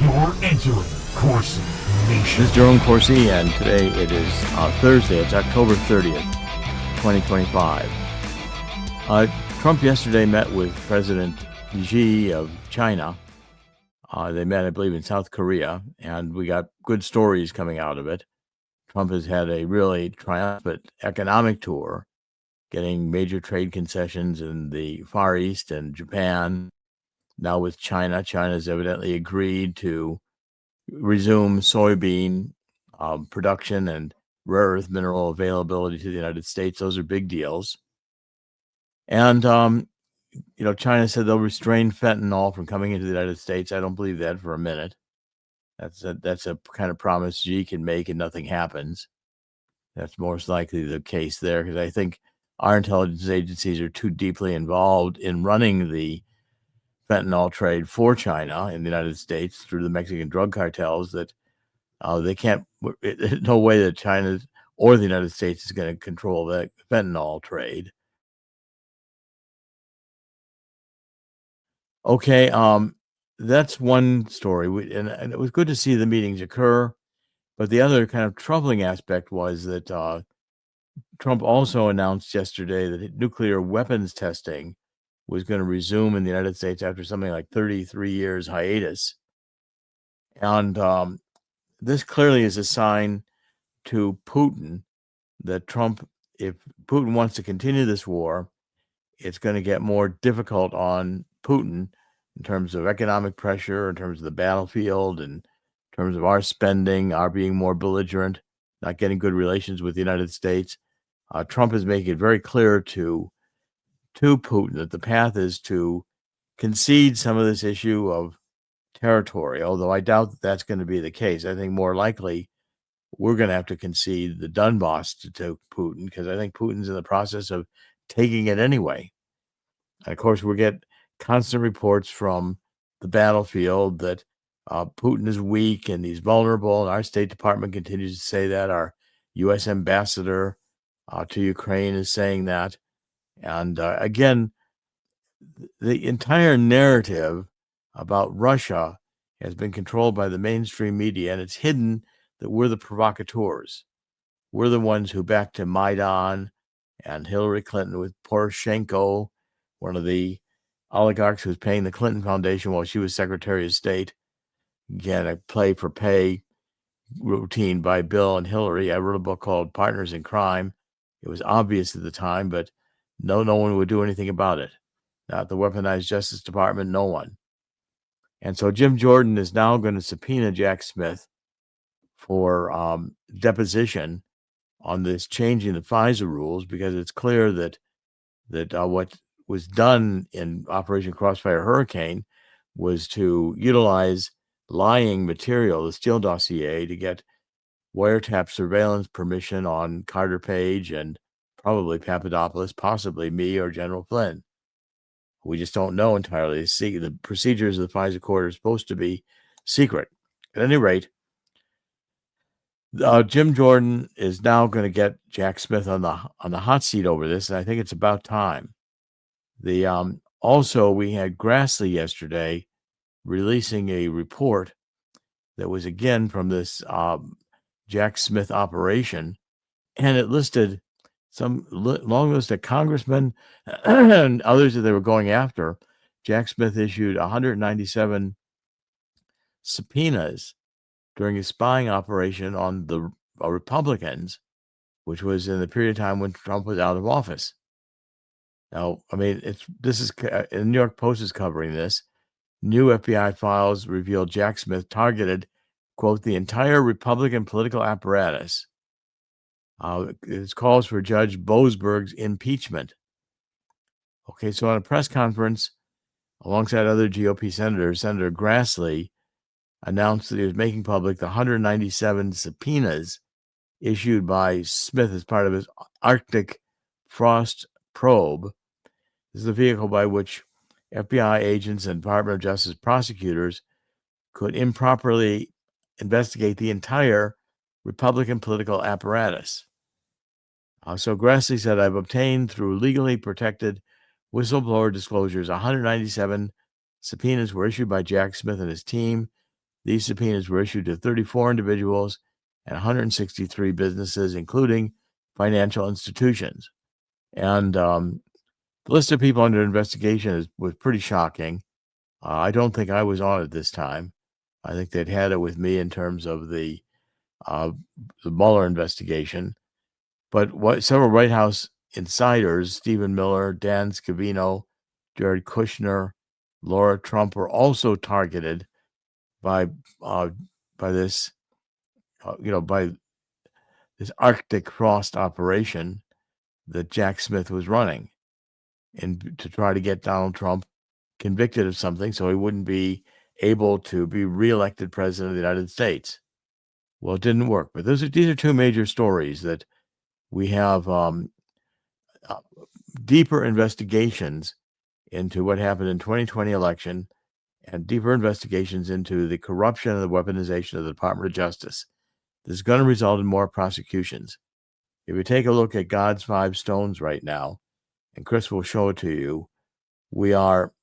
You're entering Corsi Nation. This is Jerome Corsi, and today it is Thursday. It's October 30th, 2025. Trump yesterday met with President Xi of China. They met, I believe, in South Korea, and we got good stories coming out of it. Trump has had a really triumphant economic tour, getting major trade concessions in the Far East and Japan. Now with China, China's evidently agreed to resume soybean production and rare earth mineral availability to the United States. Those are big deals. And, China said they'll restrain fentanyl from coming into the United States. I don't believe that for a minute. That's a kind of promise Xi can make and nothing happens. That's most likely the case there, because I think our intelligence agencies are too deeply involved in running the fentanyl trade for China in the United States through the Mexican drug cartels that they can't. There's no way that China or the United States is going to control the fentanyl trade. Okay, that's one story, and it was good to see the meetings occur. But the other kind of troubling aspect was that Trump also announced yesterday that nuclear weapons testing was going to resume in the United States after something like 33 years hiatus. And this clearly is a sign to Putin that if Putin wants to continue this war, it's going to get more difficult on Putin in terms of economic pressure, in terms of the battlefield, and in terms of our spending, our being more belligerent, not getting good relations with the United States. Trump is making it very clear to Putin that the path is to concede some of this issue of territory, although I doubt that that's going to be the case. I think more likely we're going to have to concede the Donbass to Putin, because I think Putin's in the process of taking it anyway. And of course, we get constant reports from the battlefield that Putin is weak and he's vulnerable, and our State Department continues to say that. Our U.S. ambassador to Ukraine is saying that. And again, the entire narrative about Russia has been controlled by the mainstream media, and it's hidden that we're the provocateurs. We're the ones who backed to Maidan and Hillary Clinton with Poroshenko, one of the oligarchs who was paying the Clinton Foundation while she was Secretary of State. Again, a play for pay routine by Bill and Hillary. I wrote a book called Partners in Crime. It was obvious at the time, but no one would do anything about it. Not the weaponized Justice Department, no one. And so Jim Jordan is now going to subpoena Jack Smith for deposition on this changing the FISA rules, because it's clear that what was done in Operation Crossfire Hurricane was to utilize lying material, the Steele dossier, to get wiretap surveillance permission on Carter Page and probably Papadopoulos, possibly me or General Flynn. We just don't know entirely. See, the procedures of the FISA court are supposed to be secret. At any rate, Jim Jordan is now going to get Jack Smith on the hot seat over this, and I think it's about time. Also, we had Grassley yesterday releasing a report that was again from this Jack Smith operation, and it listed some long list of congressmen and others that they were going after. Jack Smith issued 197 subpoenas during a spying operation on the Republicans, which was in the period of time when Trump was out of office. Now, I mean, the New York Post is covering this. New FBI files reveal Jack Smith targeted, quote, the entire Republican political apparatus. It calls for Judge Boasberg's impeachment. Okay, so on a press conference, alongside other GOP senators, Senator Grassley announced that he was making public the 197 subpoenas issued by Smith as part of his Arctic Frost probe. This is the vehicle by which FBI agents and Department of Justice prosecutors could improperly investigate the entire Republican political apparatus. So Grassley said, I've obtained through legally protected whistleblower disclosures 197 subpoenas were issued by Jack Smith and his team These subpoenas were issued to 34 individuals and 163 businesses, including financial institutions. And the list of people under investigation was pretty shocking. I don't think I was on it this time. I think they'd had it with me in terms of the Mueller investigation. But several White House insiders, Stephen Miller, Dan Scavino, Jared Kushner, Laura Trump, were also targeted by this, by this Arctic frost operation that Jack Smith was running, and to try to get Donald Trump convicted of something so he wouldn't be able to be reelected president of the United States. Well, it didn't work. But these are two major stories that we have deeper investigations into what happened in 2020 election and deeper investigations into the corruption and the weaponization of the Department of Justice. This is going to result in more prosecutions. If you take a look at God's Five Stones right now, and Chris will show it to you, we are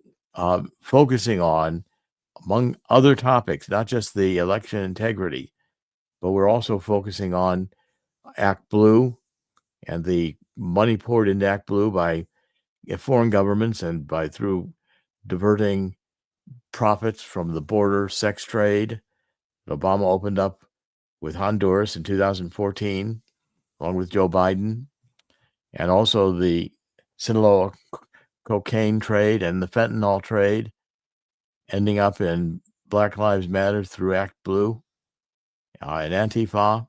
focusing on, among other topics, not just the election integrity, but we're also focusing on Act Blue and the money poured into Act Blue by foreign governments and through diverting profits from the border sex trade that Obama opened up with Honduras in 2014, along with Joe Biden, and also the Sinaloa cocaine trade and the fentanyl trade, ending up in Black Lives Matter through Act Blue and Antifa.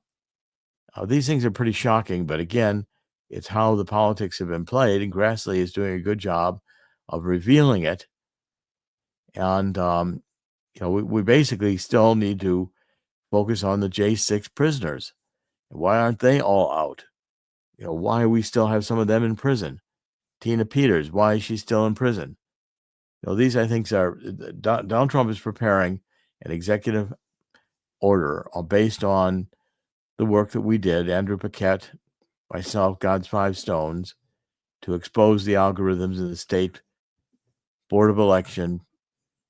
These things are pretty shocking, but again, it's how the politics have been played, and Grassley is doing a good job of revealing it. And we basically still need to focus on the J6 prisoners. Why aren't they all out? Why we still have some of them in prison? Tina Peters, why is she still in prison? These, I think, are Donald Trump is preparing an executive order based on the work that we did, Andrew Paquette, myself, God's Five Stones, to expose the algorithms in the state Board of Election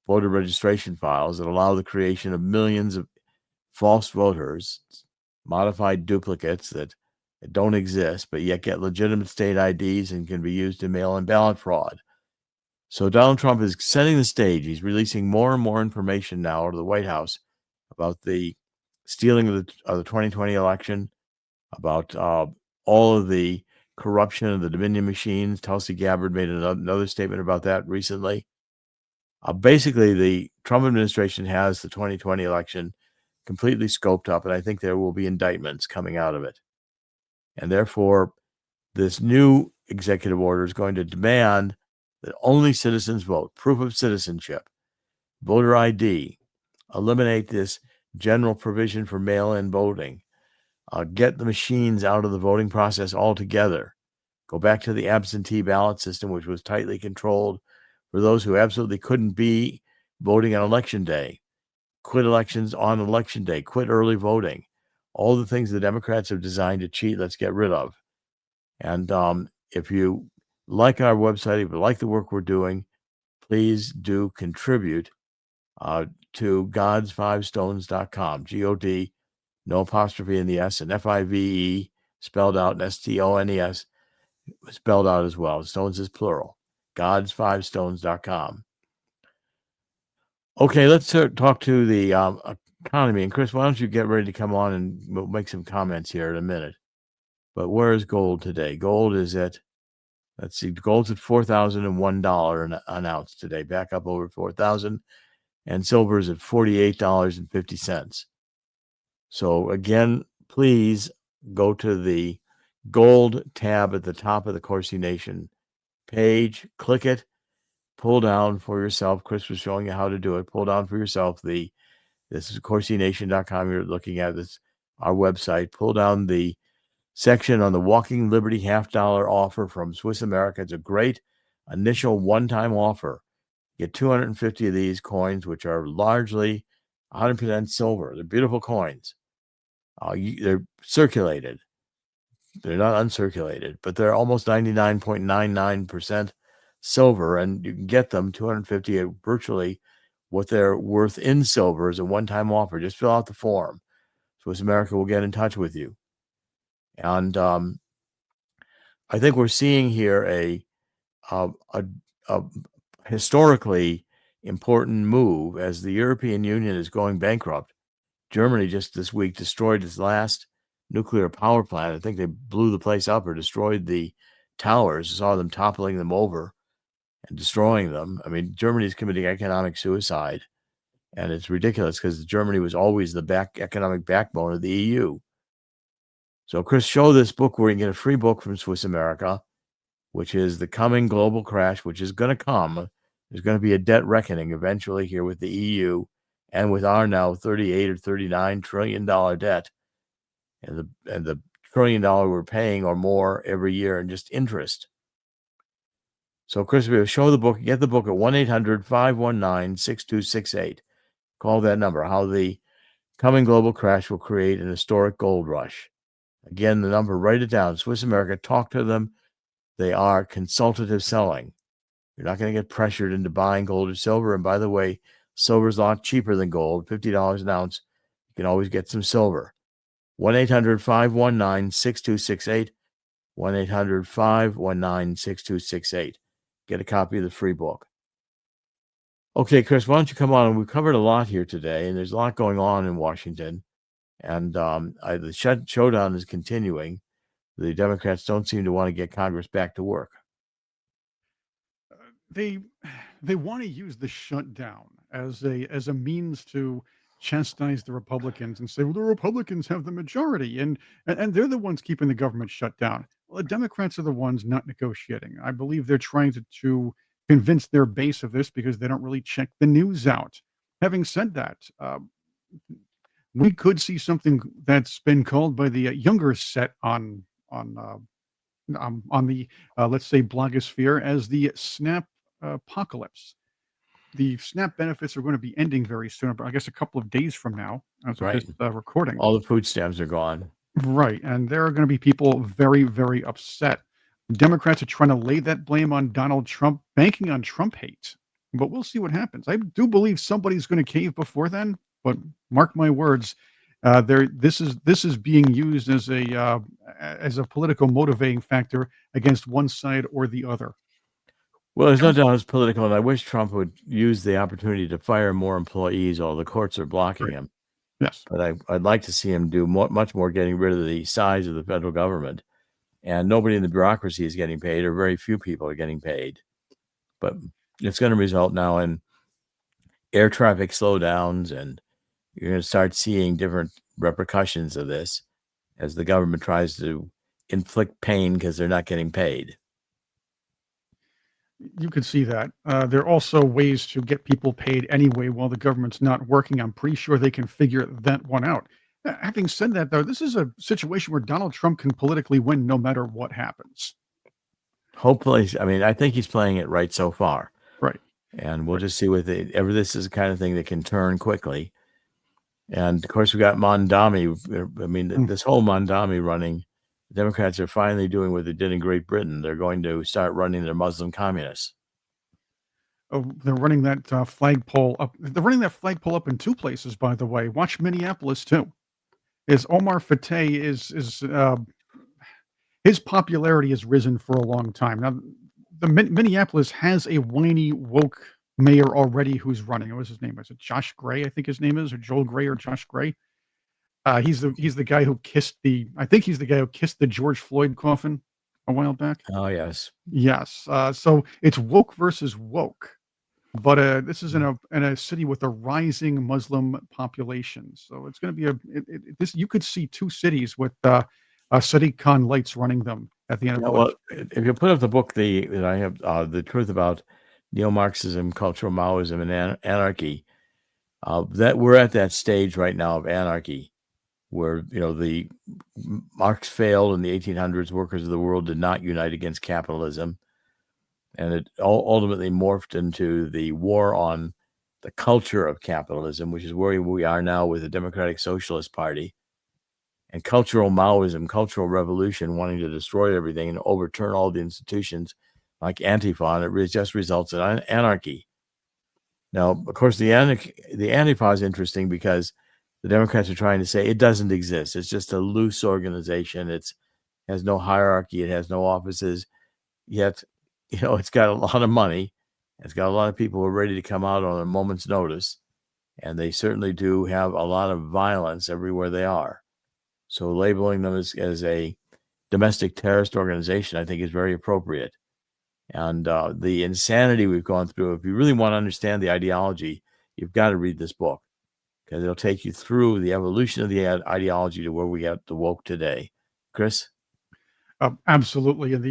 voter registration files that allow the creation of millions of false voters, modified duplicates that don't exist, but yet get legitimate state IDs and can be used in mail-in ballot fraud. So Donald Trump is setting the stage. He's releasing more and more information now out of the White House about the stealing of the 2020 election, about all of the corruption of the Dominion machines. Tulsi Gabbard made another statement about that recently. Basically, the Trump administration has the 2020 election completely scoped up, and I think there will be indictments coming out of it. And therefore, this new executive order is going to demand that only citizens vote, proof of citizenship, voter ID, eliminate this general provision for mail-in voting, get the machines out of the voting process altogether, go back to the absentee ballot system, which was tightly controlled for those who absolutely couldn't be voting on election day, quit elections on election day, quit early voting, all the things the Democrats have designed to cheat, let's get rid of. And if you like our website, if you like the work we're doing, please do contribute to godsfivestones.com, G-O-D, no apostrophe in the S, and F-I-V-E, spelled out, and S-T-O-N-E-S, spelled out as well. Stones is plural. godsfivestones.com. Okay, let's talk to the economy. And Chris, why don't you get ready to come on and we'll make some comments here in a minute. But where is gold today? Gold is at, let's see, gold's at $4,001 an ounce today, back up over 4,000, and silver is at $48.50. So again, please go to the gold tab at the top of the Corsi Nation page, click it, pull down for yourself. Chris was showing you how to do it. Pull down for yourself this is CorsiNation.com. You're looking at this, our website. Pull down the section on the Walking Liberty $50 offer from Swiss America. It's a great initial one-time offer. Get 250 of these coins, which are largely 100% silver. They're beautiful coins. They're circulated. They're not uncirculated, but they're almost 99.99% silver, and you can get them 250 at virtually what they're worth in silver as a one-time offer. Just fill out the form. Swiss America will get in touch with you. And I think we're seeing here a historically important move as the European Union is going bankrupt. Germany just this week destroyed its last nuclear power plant. I think they blew the place up or destroyed the towers, saw them toppling them over and destroying them. I mean, Germany is committing economic suicide, and it's ridiculous because Germany was always the economic backbone of the EU. So, Chris, show this book where you can get a free book from Swiss America, which is The Coming Global Crash, which is going to come. There's going to be a debt reckoning eventually here with the EU and with our now $38 or $39 trillion debt, and the $1 trillion we're paying or more every year in just interest. So, Chris, we'll show the book. Get the book at 1-800-519-6268. Call that number. How the Coming Global Crash Will Create an Historic Gold Rush. Again, the number, write it down. Swiss America, talk to them. They are consultative selling. You're not going to get pressured into buying gold or silver. And by the way, silver is a lot cheaper than gold, $50 an ounce. You can always get some silver. 1-800-519-6268. 1-800-519-6268. Get a copy of the free book. Okay, Chris, why don't you come on? We've covered a lot here today, and there's a lot going on in Washington. And the showdown is continuing. The Democrats don't seem to want to get Congress back to work. They want to use the shutdown as a means to chastise the Republicans and say, well, the Republicans have the majority and they're the ones keeping the government shut down. Well, the Democrats are the ones not negotiating. I believe they're trying to convince their base of this because they don't really check the news out. Having said that, we could see something that's been called by the younger set on the let's say blogosphere as the snap apocalypse. The SNAP benefits are going to be ending very soon, but I guess a couple of days from now, as of Right. this recording. All the food stamps are gone. Right, and there are going to be people very, very upset. Democrats are trying to lay that blame on Donald Trump, banking on Trump hate. But we'll see what happens. I do believe somebody's going to cave before then, but mark my words, this is being used as a political motivating factor against one side or the other. Well, there's no doubt it's political, and I wish Trump would use the opportunity to fire more employees, although the courts are blocking him. Yes. But I'd like to see him do much more getting rid of the size of the federal government. And nobody in the bureaucracy is getting paid, or very few people are getting paid. But it's going to result now in air traffic slowdowns, and you're going to start seeing different repercussions of this as the government tries to inflict pain because they're not getting paid. You could see that. There are also ways to get people paid anyway while the government's not working. I'm pretty sure they can figure that one out. Having said that, though, this is a situation where Donald Trump can politically win no matter what happens. Hopefully, I mean, I think he's playing it right so far. Right. And we'll just see with it. This is the kind of thing that can turn quickly. And of course, we got Mondami. I mean, this whole Mondami running, the Democrats are finally doing what they did in Great Britain. They're going to start running their Muslim communists. Oh, they're running that flagpole up. They're running that flagpole up in two places, by the way. Watch Minneapolis too. Is Omar Fateh his popularity has risen for a long time. Now, Minneapolis has a whiny woke mayor already who's running. What's his name? Is it Josh Gray? I think his name is, or Joel Gray, or Josh Gray. He's the guy who kissed the. I think he's the guy who kissed the George Floyd coffin a while back. Oh yes, yes. So it's woke versus woke. But this is in a city with a rising Muslim population, so it's going to be this. You could see two cities with Sadiq Khan lights running them at the end of the well, if you put up the book that I have, the truth about neo-Marxism, cultural Maoism, and anarchy, that we're at that stage right now of anarchy, where the Marx failed in the 1800s. Workers of the world did not unite against capitalism. And it ultimately morphed into the war on the culture of capitalism, which is where we are now with the Democratic Socialist Party. And cultural Maoism, cultural revolution, wanting to destroy everything and overturn all the institutions like Antifa, and it just results in anarchy. Now, of course, the Antifa is interesting because the Democrats are trying to say it doesn't exist. It's just a loose organization. It has no hierarchy. It has no offices. Yet, it's got a lot of money. It's got a lot of people who are ready to come out on a moment's notice. And they certainly do have a lot of violence everywhere they are. So labeling them as a domestic terrorist organization, I think, is very appropriate. And the insanity we've gone through, if you really want to understand the ideology, you've got to read this book because it'll take you through the evolution of the ideology to where we got the woke today. Chris? Absolutely. And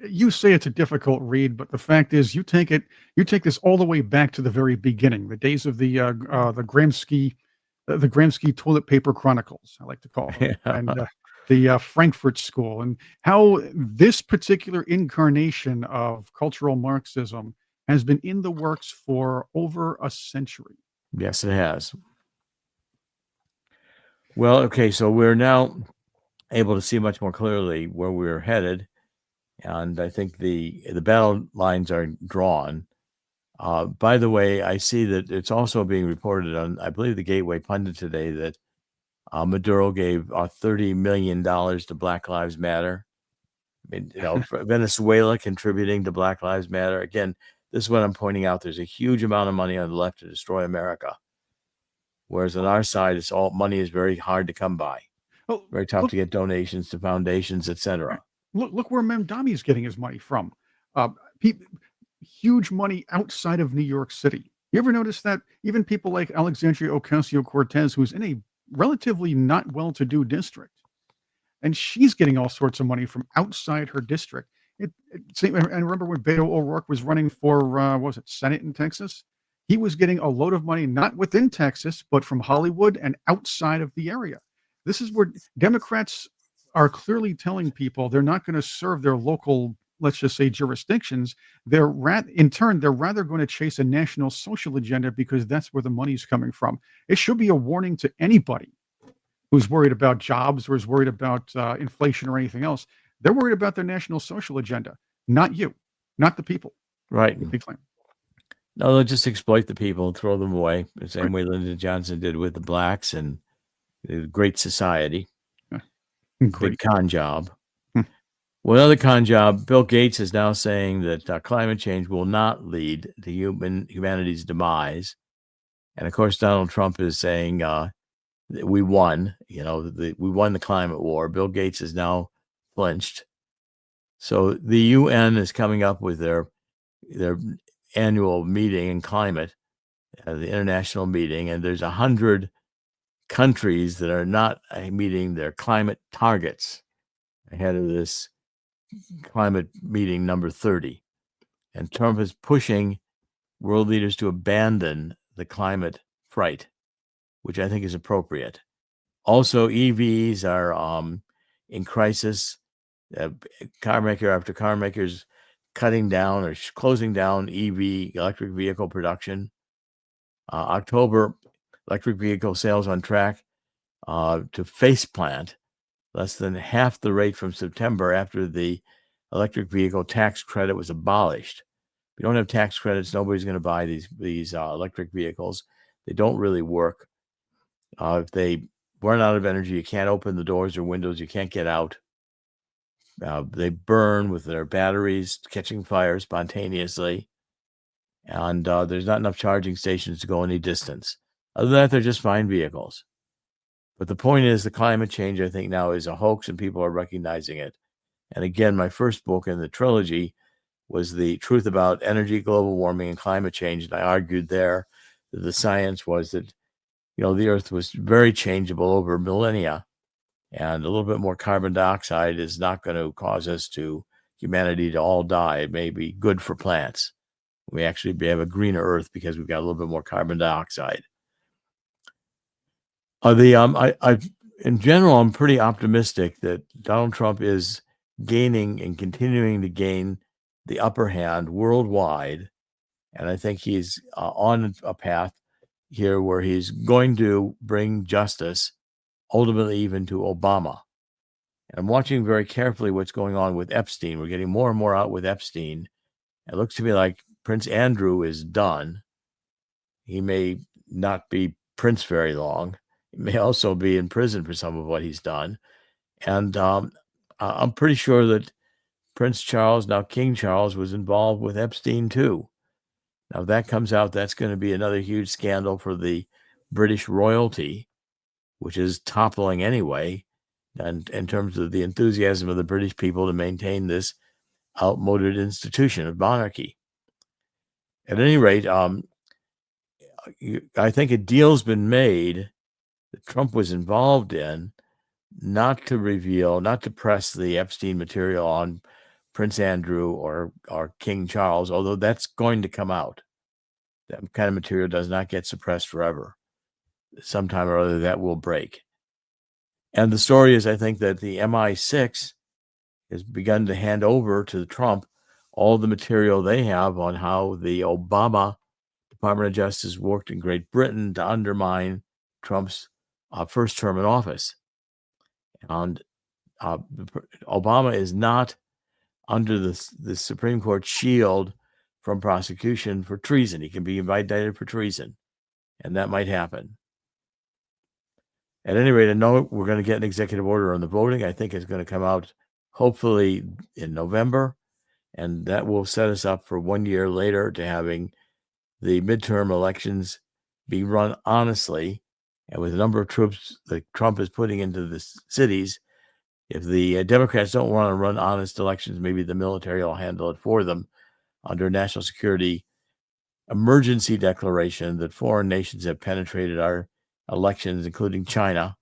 you say it's a difficult read, but the fact is, you take this all the way back to the very beginning, the days of the Gramsci toilet paper chronicles, I like to call them, and the Frankfurt School, and how this particular incarnation of cultural Marxism has been in the works for over a century. Yes, it has. Well, okay, so we're now able to see much more clearly where we're headed, and I think the battle lines are drawn. By the way, I see that it's also being reported on, I believe, the Gateway Pundit today that Maduro gave $30 million to Black Lives Matter. I mean, Venezuela contributing to Black Lives Matter. Again, this is what I'm pointing out. There's a huge amount of money on the left to destroy America. Whereas on our side, it's all money is very hard to come by. Oh, Very tough to get donations to foundations, etc. Look where Mamdani is getting his money from. Uh, Huge money outside of New York City. You ever notice that even people like Alexandria Ocasio-Cortez, who's in a relatively not well-to-do district, and she's getting all sorts of money from outside her district. And remember when Beto O'Rourke was running for what was it, Senate in Texas? He was getting a load of money not within Texas, but from Hollywood and outside of the area. This is where Democrats are clearly telling people they're not going to serve their local, let's just say, jurisdictions. In turn, they're rather going to chase a national social agenda because that's where the money's coming from. It should be a warning to anybody who's worried about jobs or is worried about inflation or anything else. They're worried about their national social agenda, not you, not the people. Right. They claim. No, they'll just exploit the people and throw them away, the same way Lyndon Johnson did with the blacks and the Great Society. Great. Big con job. Well, another con job, Bill Gates is now saying that climate change will not lead to humanity's demise. And of course, Donald Trump is saying that we won, we won the climate war. Bill Gates is now flinched. So the UN is coming up with their annual meeting in climate, the international meeting, and there's 100 countries that are not meeting their climate targets ahead of this climate meeting number 30. And Trump is pushing world leaders to abandon the climate fright, which I think is appropriate. Also, EVs are in crisis. Car maker after car makers cutting down or closing down EV, electric vehicle production. October, electric vehicle sales on track to faceplant, less than half the rate from September after the electric vehicle tax credit was abolished. If you don't have tax credits, nobody's going to buy these electric vehicles. They don't really work. If they run out of energy, you can't open the doors or windows. You can't get out. They burn with their batteries, catching fire spontaneously. And there's not enough charging stations to go any distance. Other than that, they're just fine vehicles. But the point is, the climate change, I think, now is a hoax, and people are recognizing it. And again, my first book in the trilogy was The Truth About Energy, Global Warming, and Climate Change. And I argued there that the science was that, the Earth was very changeable over millennia. And a little bit more carbon dioxide is not going to cause humanity to all die. It may be good for plants. We actually have a greener Earth because we've got a little bit more carbon dioxide. In general, I'm pretty optimistic that Donald Trump is gaining and continuing to gain the upper hand worldwide. And I think he's on a path here where he's going to bring justice, ultimately even to Obama. And I'm watching very carefully what's going on with Epstein. We're getting more and more out with Epstein. It looks to me like Prince Andrew is done. He may not be Prince very long. He may also be in prison for some of what he's done. And I'm pretty sure that Prince Charles, now King Charles, was involved with Epstein too. Now, if that comes out, that's going to be another huge scandal for the British royalty, which is toppling anyway, and in terms of the enthusiasm of the British people to maintain this outmoded institution of monarchy. At any rate, I think a deal's been made that Trump was involved in not to reveal, not to press the Epstein material on Prince Andrew or King Charles, although that's going to come out. That kind of material does not get suppressed forever. Sometime or other, that will break. And the story is, I think, that the MI6 has begun to hand over to Trump all the material they have on how the Obama Department of Justice worked in Great Britain to undermine Trump's first term in office. And Obama is not under the Supreme Court shield from prosecution for treason. He can be indicted for treason, and that might happen. At any rate, I know we're going to get an executive order on the voting. I think it's going to come out hopefully in November, and that will set us up for 1 year later to having the midterm elections be run honestly, and with the number of troops that Trump is putting into the cities. If the Democrats don't want to run honest elections, maybe the military will handle it for them under national security emergency declaration that foreign nations have penetrated our elections, including China,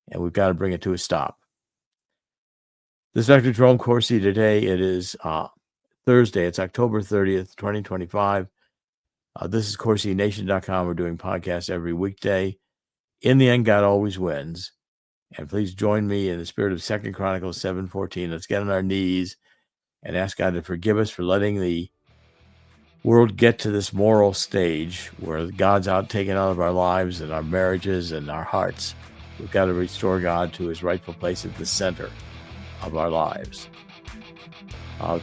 and we've got to bring it to a stop. This is Dr. Jerome Corsi today. It is Thursday. It's October 30th, 2025. This is CorsiNation.com. We're doing podcasts every weekday. In the end, God always wins. And please join me in the spirit of 2 Chronicles 7:14. Let's get on our knees and ask God to forgive us for letting the world get to this moral stage where God's taken out of our lives and our marriages and our hearts. We've got to restore God to his rightful place at the center of our lives.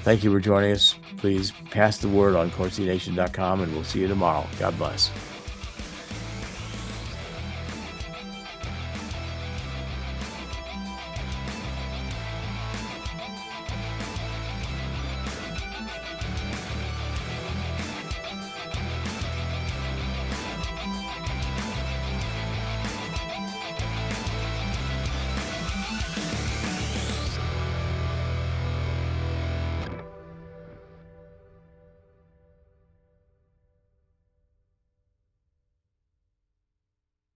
Thank you for joining us. Please pass the word on CorsiNation.com, and we'll see you tomorrow. God bless.